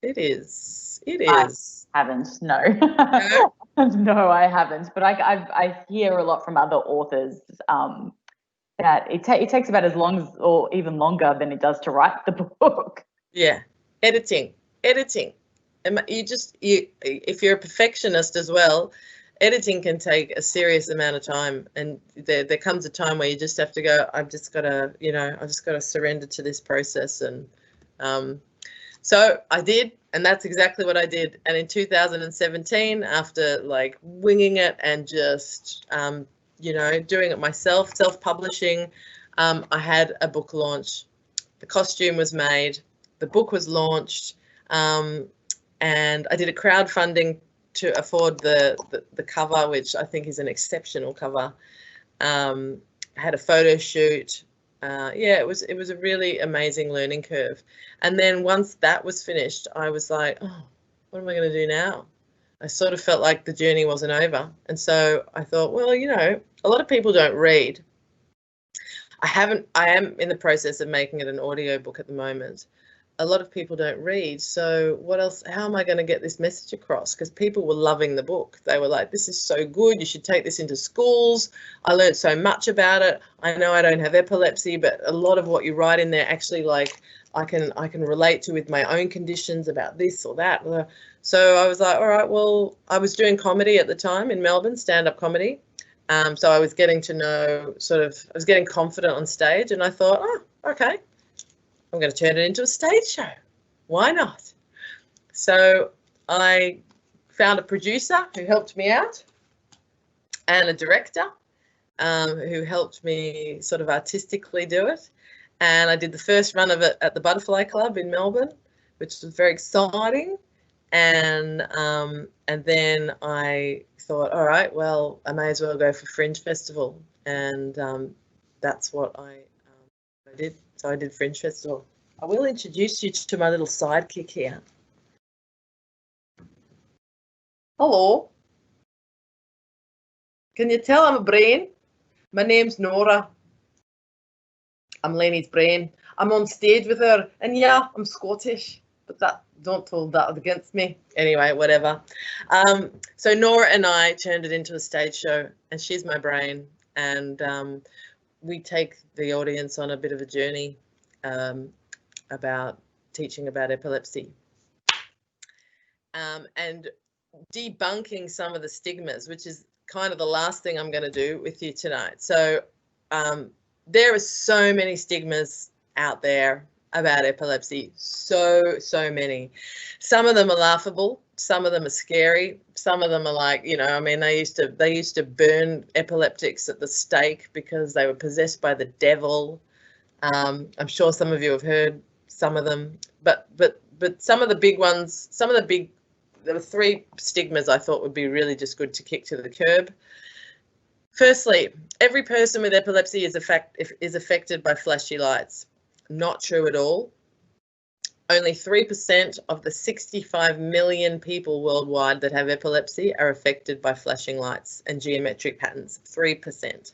It is. I haven't, no. No? No, I haven't, but I hear a lot from other authors that it takes about as long as, or even longer than it does to write the book. Yeah, editing. And if you're a perfectionist as well, editing can take a serious amount of time, and there comes a time where you just have to go, I've just got to, you know, I just got to surrender to this process. And so I did, and that's exactly what I did. And in 2017, after like winging it and just, you know, doing it myself, self-publishing, I had a book launch. The costume was made, the book was launched, and I did a crowdfunding to afford the cover, which I think is an exceptional cover. I had a photo shoot. Yeah, it was a really amazing learning curve. And then once that was finished, I was like, oh, what am I going to do now? I sort of felt like the journey wasn't over. And so I thought, well, you know, a lot of people don't read. I am in the process of making it an audio book at the moment. A lot of people don't read. So what else, how am I going to get this message across? Because people were loving the book. They were like, this is so good. You should take this into schools. I learned so much about it. I know I don't have epilepsy, but a lot of what you write in there actually, like, I can relate to with my own conditions about this or that. So I was like, all right, well, I was doing comedy at the time in Melbourne, stand-up comedy. So I was getting to know I was getting confident on stage, and I thought, oh, okay, I'm going to turn it into a stage show. Why not? So I found a producer who helped me out and a director who helped me sort of artistically do it. And I did the first run of it at the Butterfly Club in Melbourne, which was very exciting. And then I thought, all right, well, I may as well go for Fringe Festival. And that's what I did. So I did Fringe Festival. I will introduce you to my little sidekick here. Hello. Can you tell I'm a brain? My name's Nora. I'm Lenny's brain. I'm on stage with her, and yeah, I'm Scottish, but that, don't hold that against me. Anyway, whatever. So Nora and I turned it into a stage show, and she's my brain, and we take the audience on a bit of a journey about teaching about epilepsy and debunking some of the stigmas, which is kind of the last thing I'm going to do with you tonight. So there are so many stigmas out there about epilepsy, so many. Some of them are laughable, some of them are scary, some of them are like, you know, I mean, they used to burn epileptics at the stake because they were possessed by the devil. I'm sure some of you have heard some of them, but some of the big ones, there were 3 stigmas I thought would be really just good to kick to the curb. Firstly, every person with epilepsy is affected by flashy lights. Not true at all. Only 3% of the 65 million people worldwide that have epilepsy are affected by flashing lights and geometric patterns. 3%.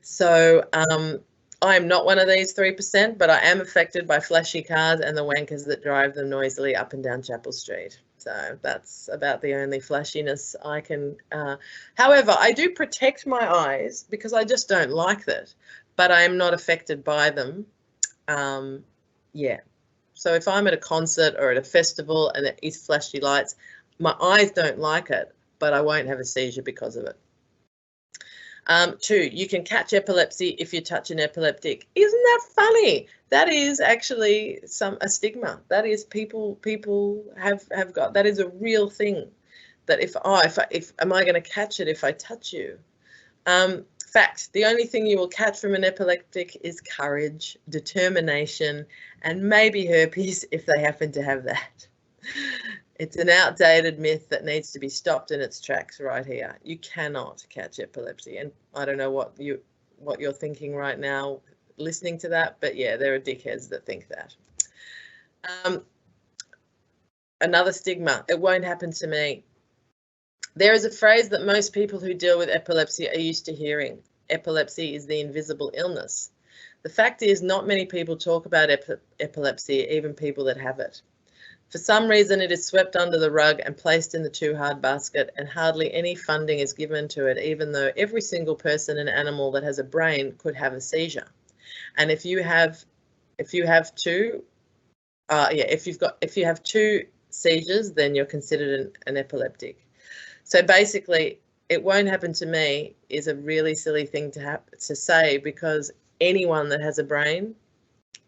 So I am not one of these 3%, but I am affected by flashy cars and the wankers that drive them noisily up and down Chapel Street. So that's about the only flashiness I can. However, I do protect my eyes because I just don't like that, but I am not affected by them. Yeah. So if I'm at a concert or at a festival and it is flashy lights, my eyes don't like it, but I won't have a seizure because of it. 2, you can catch epilepsy if you touch an epileptic. Isn't that funny? That is actually a stigma. That is people have got, that is a real thing. That if am I going to catch it if I touch you? Fact, the only thing you will catch from an epileptic is courage, determination, and maybe herpes if they happen to have that. It's an outdated myth that needs to be stopped in its tracks right here. You cannot catch epilepsy, and I don't know what you're thinking right now listening to that, but yeah, there are dickheads that think that. Another stigma, it won't happen to me. There is a phrase that most people who deal with epilepsy are used to hearing. Epilepsy is the invisible illness. The fact is, not many people talk about epilepsy, even people that have it. For some reason, it is swept under the rug and placed in the too hard basket, and hardly any funding is given to it, even though every single person and animal that has a brain could have a seizure. And if you have 2 seizures, then you're considered an epileptic. So basically, it won't happen to me is a really silly thing to say, because anyone that has a brain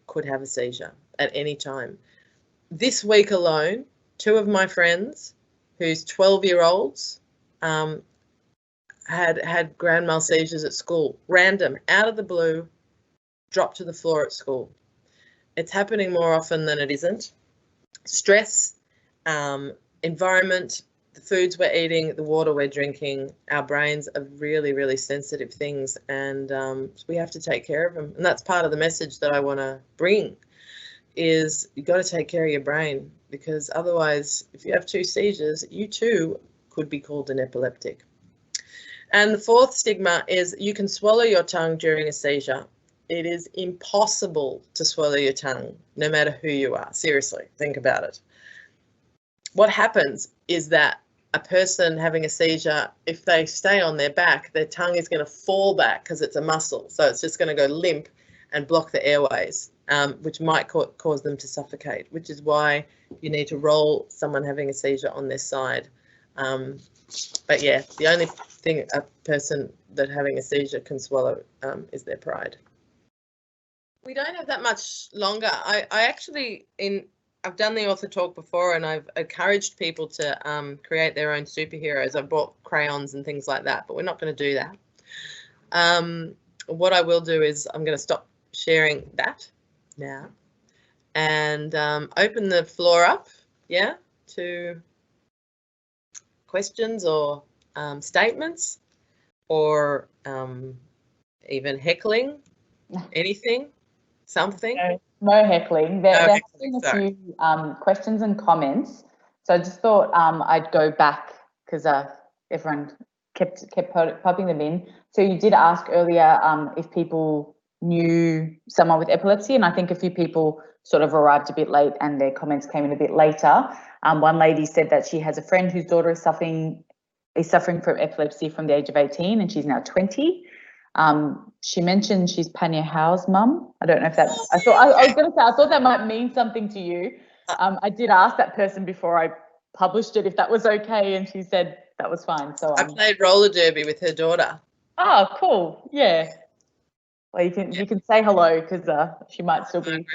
could have a seizure at any time. This week alone, 2 of my friends whose 12-year-olds had grand mal seizures at school, random, out of the blue, dropped to the floor at school. It's happening more often than it isn't. Stress, environment, the foods we're eating, the water we're drinking, our brains are really, really sensitive things, and we have to take care of them. And that's part of the message that I want to bring, is you've got to take care of your brain, because otherwise, if you have 2 seizures, you too could be called an epileptic. And the 4th stigma is you can swallow your tongue during a seizure. It is impossible to swallow your tongue, no matter who you are. Seriously, think about it. What happens is that a person having a seizure, if they stay on their back, their tongue is going to fall back because it's a muscle. So it's just going to go limp and block the airways, which might cause them to suffocate, which is why you need to roll someone having a seizure on their side. But yeah, the only thing a person that having a seizure can swallow is their pride. We don't have that much longer. I actually, I've done the author talk before, and I've encouraged people to create their own superheroes. I've bought crayons and things like that, but we're not going to do that. What I will do is I'm going to stop sharing that now and open the floor up, yeah, to questions or statements, or even heckling, anything, something. No heckling. There have been a few questions and comments. So I just thought I'd go back, because everyone kept popping them in. So you did ask earlier if people knew someone with epilepsy, and I think a few people sort of arrived a bit late and their comments came in a bit later. One lady said that she has a friend whose daughter is suffering from epilepsy from the age of 18, and she's now 20. She mentioned she's Panya Howe's mum. I don't know if that, I was going to say, I thought that might mean something to you. I did ask that person before I published it if that was okay, and she said that was fine. So I played roller derby with her daughter. Oh, cool. Yeah. Well, you can say hello, because she might still be.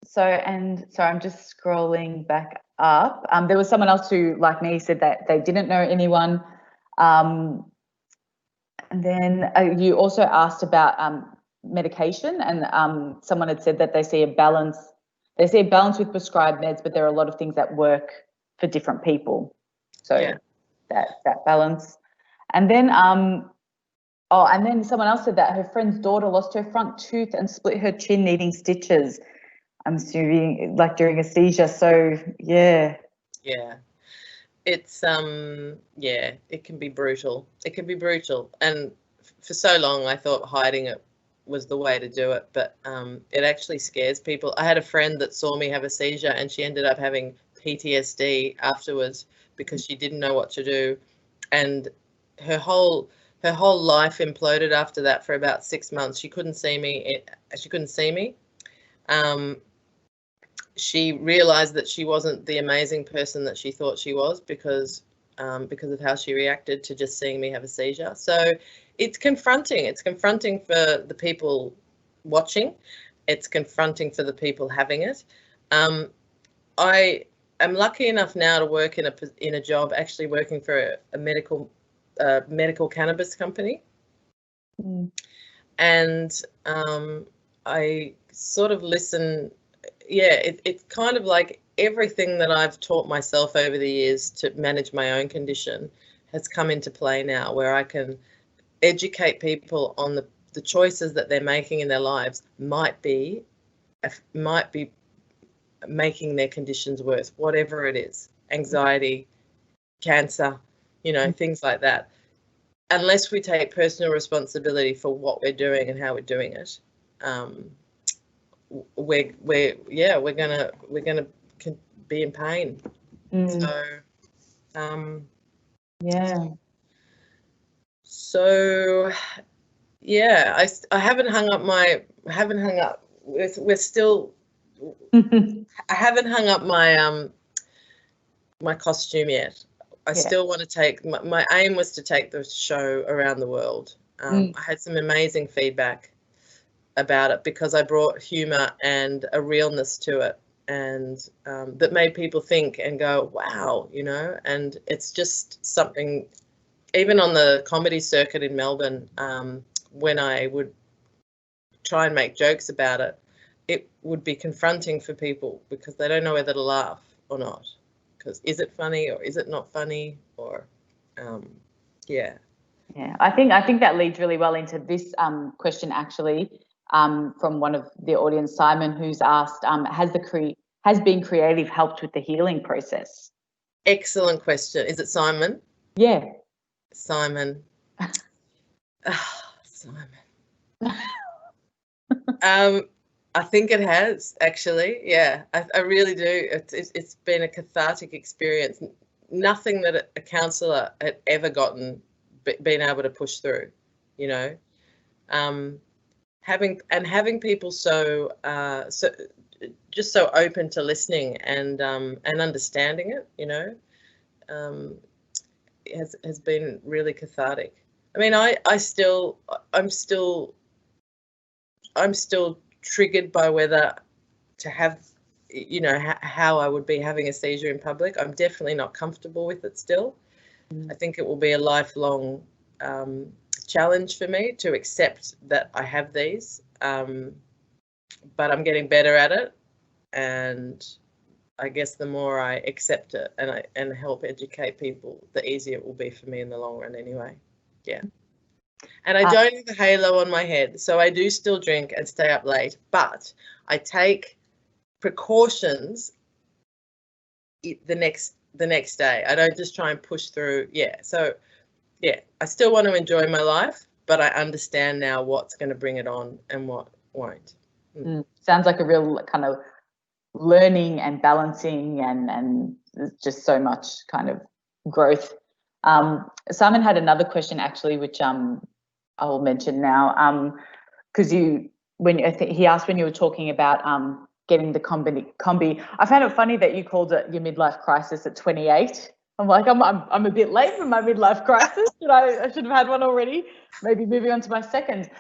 So I'm just scrolling back up. There was someone else who, like me, said that they didn't know anyone. And then you also asked about medication, and someone had said that they see a balance. They see a balance with prescribed meds, but there are a lot of things that work for different people. So yeah, that balance. And then and then someone else said that her friend's daughter lost her front tooth and split her chin needing stitches. I'm assuming like during a seizure. So yeah. Yeah. It's it can be brutal. It can be brutal. And for so long I thought hiding it was the way to do it, but it actually scares people. I had a friend that saw me have a seizure, and she ended up having PTSD afterwards because she didn't know what to do, and her whole life imploded after that for about 6 months. She couldn't see me. She realized that she wasn't the amazing person that she thought she was because of how she reacted to just seeing me have a seizure. So it's confronting. It's confronting for the people watching. It's confronting for the people having it. I am lucky enough now to work in a job actually working for a medical cannabis company. And I sort of listen. Yeah, it's kind of like everything that I've taught myself over the years to manage my own condition has come into play now, where I can educate people on the choices that they're making in their lives might be making their conditions worse, whatever it is, anxiety, cancer, things like that. Unless we take personal responsibility for what we're doing and how we're doing it, we're gonna be in pain. So I haven't hung up we're still I haven't hung up my my costume yet. I still want to take, my aim was to take the show around the world. I had some amazing feedback about it because I brought humour and a realness to it, and that made people think and go, wow, you know, and it's just something, even on the comedy circuit in Melbourne, when I would try and make jokes about it, it would be confronting for people because they don't know whether to laugh or not. Because is it funny or is it not funny, or yeah. Yeah, I think that leads really well into this question actually, from one of the audience, Simon, who's asked, has being creative helped with the healing process? Excellent question. Is it Simon? Yeah. Simon. Simon. I think it has, actually. Yeah, I really do. It's been a cathartic experience. Nothing that a counsellor had ever been able to push through, you know. Having people so just so open to listening and understanding it, you know, has been really cathartic. I mean, I'm still triggered by whether to have, you know, how I would be having a seizure in public. I'm definitely not comfortable with it still. I think it will be a lifelong challenge for me to accept that I have these, but I'm getting better at it, and I guess the more I accept it and help educate people, the easier it will be for me in the long run anyway. Yeah. And I don't have a halo on my head, so I do still drink and stay up late, but I take precautions the next day. I don't just try and push through. Yeah. So yeah, I still want to enjoy my life, but I understand now what's going to bring it on and what won't. Sounds like a real kind of learning and balancing and just so much kind of growth. Simon had another question actually, which I will mention now, because he asked when you were talking about getting the combi. I found it funny that you called it your midlife crisis at 28. I'm like, I'm a bit late for my midlife crisis. I should have had one already. Maybe moving on to my second.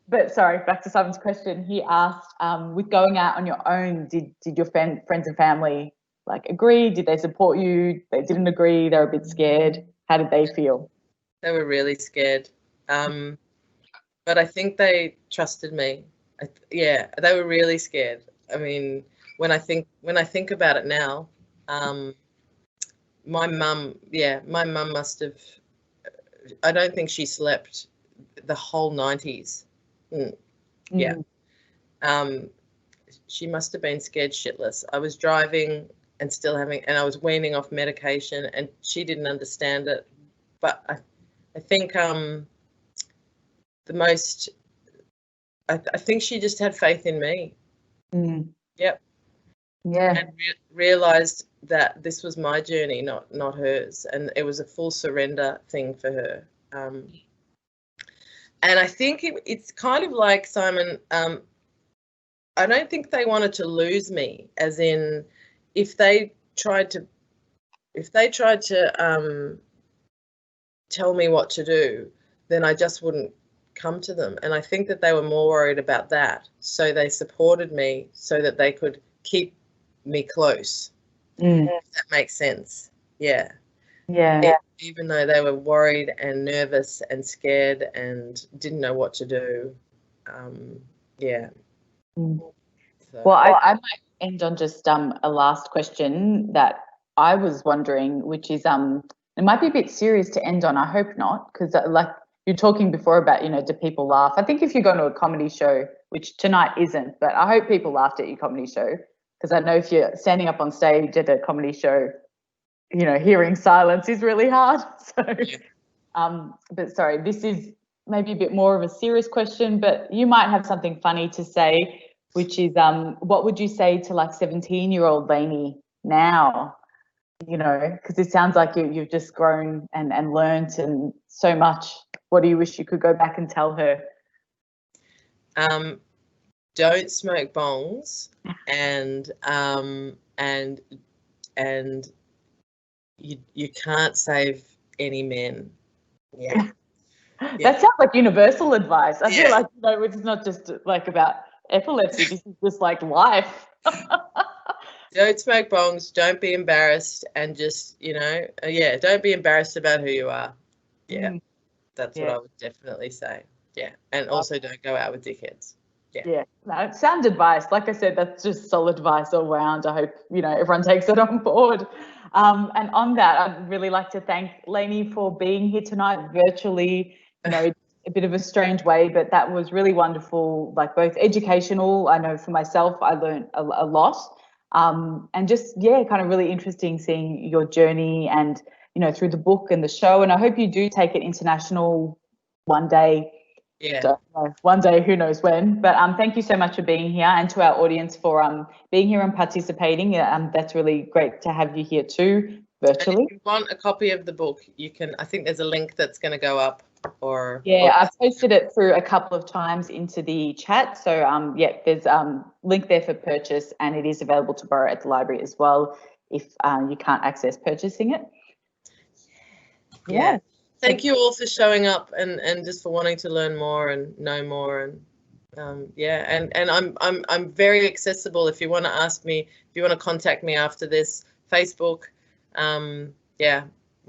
But sorry, back to Simon's question. He asked, with going out on your own, did your friends and family like agree? Did they support you? They didn't agree. They were a bit scared. How did they feel? They were really scared, but I think they trusted me. Yeah, they were really scared. I mean, when I think about it now, my mum must have. I don't think she slept the whole 90s. Yeah. She must have been scared shitless. I was driving and I was weaning off medication, and she didn't understand it. But I think I think she just had faith in me. Yep. Yeah. And realized that this was my journey, not hers, and it was a full surrender thing for her. And I think it's kind of like, Simon, I don't think they wanted to lose me, as in if they tried to tell me what to do, then I just wouldn't come to them. And I think that they were more worried about that. So they supported me so that they could keep me close. If that makes sense. Yeah. Yeah. Even though they were worried and nervous and scared and didn't know what to do. Yeah. So. Well, I might end on just a last question that I was wondering, which is it might be a bit serious to end on. I hope not, because like you're talking before about, you know, do people laugh? I think if you go to a comedy show, which tonight isn't, but I hope people laughed at your comedy show, because I know if you're standing up on stage at a comedy show, you know, hearing silence is really hard. So, but sorry, this is maybe a bit more of a serious question, but you might have something funny to say, which is what would you say to like 17-year-old Lainey now? You know, because it sounds like you've just grown and learned and so much. What do you wish you could go back and tell her? Don't smoke bongs and you can't save any men. Yeah. That sounds like universal advice. I feel Yeah. like, you know, it's not just like about epilepsy. This is just like life. Don't smoke bongs. Don't be embarrassed, and just, you know, don't be embarrassed about who you are. Yeah, Mm. that's what Yeah. I would definitely say. Yeah, and also don't go out with dickheads. Yeah, no, sound advice. Like I said, that's just solid advice all round. I hope, you know, everyone takes it on board. And on that, I'd really like to thank Lainey for being here tonight virtually, you know, a bit of a strange way, but that was really wonderful, like both educational. I know for myself, I learned a lot. And just, yeah, kind of really interesting seeing your journey and, you know, through the book and the show. And I hope you do take it international one day. Yeah. Don't know, one day, who knows when. But thank you so much for being here, and to our audience for being here and participating. That's really great to have you here too, virtually. And if you want a copy of the book, you can. I think there's a link that's going to go up. I've posted it through a couple of times into the chat. So there's link there for purchase, and it is available to borrow at the library as well if you can't access purchasing it. Yeah. Thank you all for showing up and just for wanting to learn more and know more, and and I'm very accessible. If you want to ask me, if you want to contact me after this, Facebook, I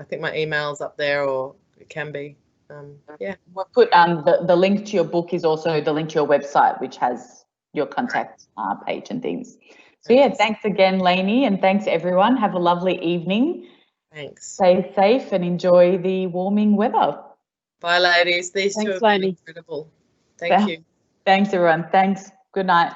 think my email's up there, or it can be. We'll put the link to your book is also the link to your website, which has your contact page and things. So yeah, thanks again, Lainey, and thanks everyone. Have a lovely evening. Thanks. Stay safe and enjoy the warming weather. Bye, ladies. These two have been incredible. Thank you. Thanks, everyone. Thanks. Good night.